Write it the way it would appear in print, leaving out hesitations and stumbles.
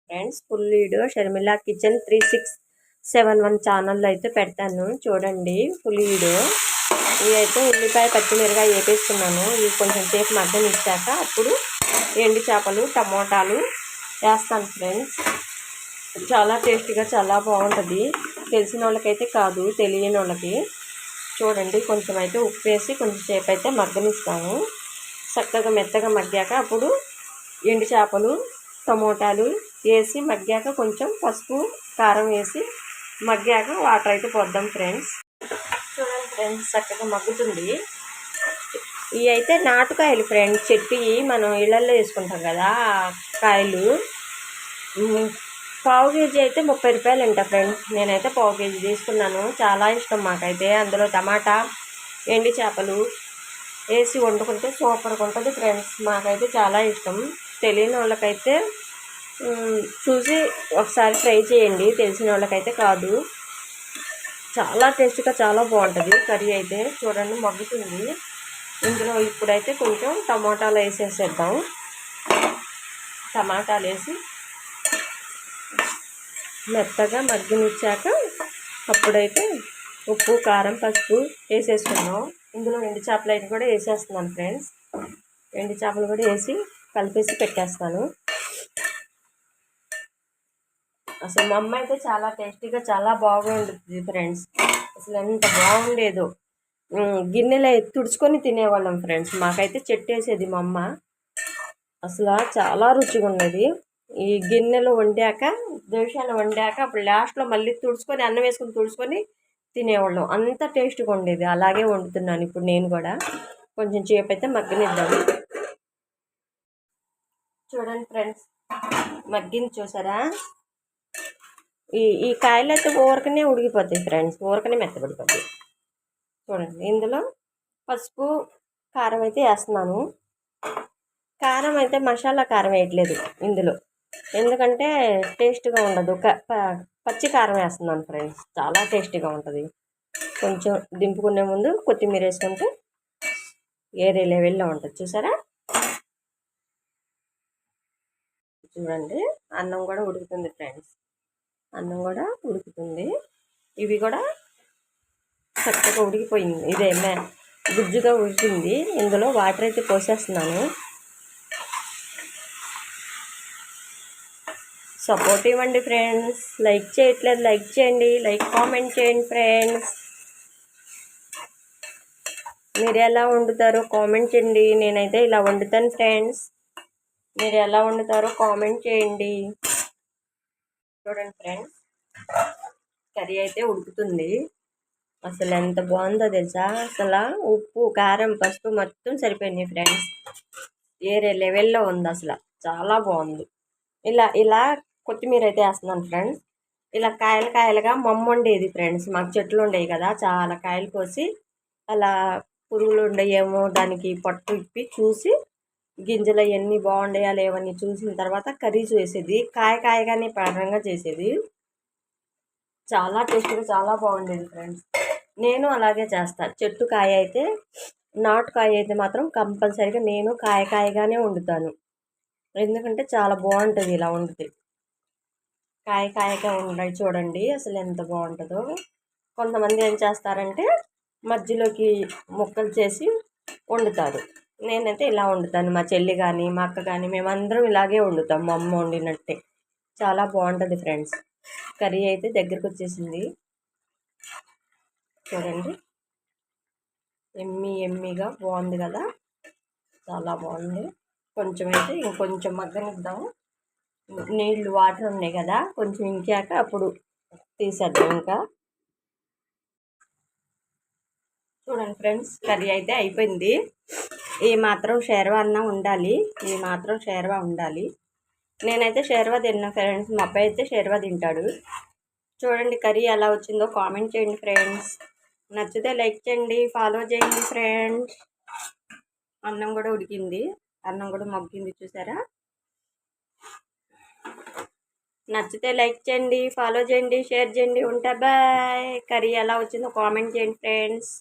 Friends. Full video Sharmila kitchen 3671 ఛానల్లో అయితే పెడతాను చూడండి. ఫుల్ వీడియో ఇవి అయితే ఉల్లిపాయ పచ్చిమిరకాయ వేపేసుకున్నాను. ఇవి కొంచెం సేపు మగ్గనిచ్చాక అప్పుడు ఎండు చేపలు టమోటాలు వేస్తాను ఫ్రెండ్స్. చాలా టేస్టీగా చాలా బాగుంటుంది. తెలిసిన వాళ్ళకైతే కాదు, తెలియని వాళ్ళకి. చూడండి, కొంచెం అయితే ఉప్పు వేసి కొంచెం సేపు అయితే మగ్గనిస్తాను. చక్కగా మెత్తగా మగ్గాక అప్పుడు ఎండు చేపలు టమోటాలు వేసి మగ్గాక కొంచెం పసుపు కారం వేసి మగ్గాక వాటర్ అయితే పోద్దాం ఫ్రెండ్స్. చూడండి ఫ్రెండ్స్, చక్కగా మగ్గుతుంది. ఇవి అయితే నాటుకాయలు ఫ్రెండ్స్, చెట్టువి మనం ఇళ్ళల్లో వేసుకుంటాం కదా కాయలు. పావు కేజీ అయితే 30 రూపాయలు అంట ఫ్రెండ్స్. నేనైతే పావు కేజీ తీసుకున్నాను. చాలా ఇష్టం మాకైతే. అందులో టమాటా ఎండు చేపలు వేసి వండుకుంటే సూపర్గా ఉంటుంది ఫ్రెండ్స్. మాకైతే చాలా ఇష్టం. తెలియని వాళ్ళకైతే చూసి ఒకసారి ట్రై చేయండి, తెలిసిన వాళ్ళకైతే కాదు. చాలా టేస్ట్గా చాలా బాగుంటుంది కర్రీ అయితే. చూడండి మగ్గుతుంది. ఇందులో ఇప్పుడైతే కొంచెం టమాటాలు వేసేసేద్దాం. టమాటాలు వేసి మెత్తగా మగ్గనిచ్చాక అప్పుడైతే ఉప్పు కారం పసుపు వేసేసుకున్నాం. ఇందులో ఎండు చేపలు అయితే కూడా వేసేస్తున్నాను ఫ్రెండ్స్. ఎండు చేపలు కూడా వేసి కలిపేసి పెట్టేస్తాను. అసలు మా అమ్మ అయితే చాలా టేస్టీగా చాలా బాగుంటుంది ఫ్రెండ్స్. అసలు ఎంత బాగుండేదో. గిన్నెలో తుడుచుకొని తినేవాళ్ళం ఫ్రెండ్స్. మాకైతే చెట్టు వేసేది మా అమ్మ. అసలు చాలా రుచిగా ఉండేది. ఈ గిన్నెలో వండాక దోశలు వండాక అప్పుడు లాస్ట్లో మళ్ళీ తుడుచుకొని అన్నం వేసుకొని తుడుచుకొని తినేవాళ్ళం. అంత టేస్ట్గా ఉండేది. అలాగే వండుతున్నాను ఇప్పుడు నేను కూడా. కొంచెం చేపు అయితే మగ్గనిద్దాము. చూడండి ఫ్రెండ్స్, మగ్గింది చూసారా. ఈ కాయలు అయితే ఊరకనే ఉడికిపోతాయి ఫ్రెండ్స్, ఊరకనే మెత్తబడిపోతాయి. చూడండి, ఇందులో పసుపు కారం అయితే వేస్తున్నాను. కారం అయితే మసాలా కారం వేయట్లేదు ఇందులో, ఎందుకంటే టేస్ట్గా ఉండదు. పచ్చి కారం వేస్తున్నాను ఫ్రెండ్స్. చాలా టేస్టీగా ఉంటుంది. కొంచెం దింపుకునే ముందు కొత్తిమీర వేసుకుంటే వేరే లెవెల్లో ఉంటుంది. చూసారా. చూడండి, అన్నం కూడా ఉడుకుతుంది ఫ్రెండ్స్. అన్నం కూడా ఉడుకుతుంది. ఇవి కూడా చక్కగా ఉడికిపోయింది. ఇదేనా గుజ్జుగా ఉడికింది. ఇందులో వాటర్ అయితే పోసేస్తున్నాను. సపోర్ట్ ఇవ్వండి ఫ్రెండ్స్. లైక్ చేయట్లేదు, లైక్ చేయండి. లైక్ కామెంట్ చేయండి ఫ్రెండ్స్. మీరు ఎలా వండుతారో కామెంట్ చేయండి. నేనైతే ఇలా వండుతాను ఫ్రెండ్స్. మీరు ఎలా వండుతారో కామెంట్ చేయండి. చూడండి ఫ్రెండ్స్, కర్రీ అయితే ఉడుకుతుంది. అసలు ఎంత బాగుందో తెలుసా. అసలు ఉప్పు కారం పసుపు మొత్తం సరిపోయింది ఫ్రెండ్స్. వేరే లెవెల్లో ఉంది. అసలు చాలా బాగుంది. ఇలా కొత్తిమీర అయితే వేస్తున్నాను ఫ్రెండ్స్. ఇలా కాయలు కాయలుగా మమ్మ ఉండేది ఫ్రెండ్స్. మాకు చెట్లు ఉండేవి కదా, చాలా కాయలు కోసి అలా పురుగులు ఉండేయేమో దానికి పట్టు ఇప్పి చూసి గింజలు అవన్నీ బాగుండేయా లేవని చూసిన తర్వాత కర్రీ చేసేది. కాయగానే ప్రారంభంగా చేసేది. చాలా టేస్ట్గా చాలా బాగుండేది ఫ్రెండ్స్. నేను అలాగే చేస్తాను. చెట్టు కాయ అయితే, నాటుకాయ అయితే మాత్రం కంపల్సరీగా నేను కాయగానే వండుతాను. ఎందుకంటే చాలా బాగుంటుంది ఇలా వండితే. కాయగా ఉండాలి. చూడండి అసలు ఎంత బాగుంటుందో. కొంతమంది ఏం చేస్తారంటే మధ్యలోకి ముక్కలు చేసి వండుతారు. నేనైతే ఇలా వండుతాను. మా చెల్లి కానీ మా అక్క కానీ మేమందరం ఇలాగే వండుతాం. మా అమ్మ వండినట్టే. చాలా బాగుంటుంది ఫ్రెండ్స్. కర్రీ అయితే దగ్గరకు వచ్చేసింది. చూడండి, ఎమ్మీగా బాగుంది కదా. చాలా బాగుంది. కొంచెం అయితే ఇంకొంచెం మగ్గనిద్దాము. నీళ్ళు వాటర్ ఉన్నాయి కదా, కొంచెం ఇంకాక అప్పుడు తీసేద్దాం. ఇంకా చూడండి ఫ్రెండ్స్, కర్రీ అయితే అయిపోయింది. ఈ మాత్రం షేర్వా అన్న ఉండాలి. ఈ మాత్రం షేర్వా ఉండాలి. నేనైతే షేర్వా తిన్నా ఫ్రెండ్స్. మా అబ్బాయి అయితే షేర్వా తింటాడు. చూడండి కర్రీ ఎలా వచ్చిందో కామెంట్ చేయండి ఫ్రెండ్స్. నచ్చితే లైక్ చేయండి, ఫాలో చేయండి ఫ్రెండ్స్. అన్నం కూడా ఉడికింది, అన్నం కూడా మగ్గింది చూసారా. నచ్చితే లైక్ చేయండి, ఫాలో చేయండి, షేర్ చేయండి. ఉంటా బాయ్. కర్రీ ఎలా వచ్చిందో కామెంట్ చేయండి ఫ్రెండ్స్.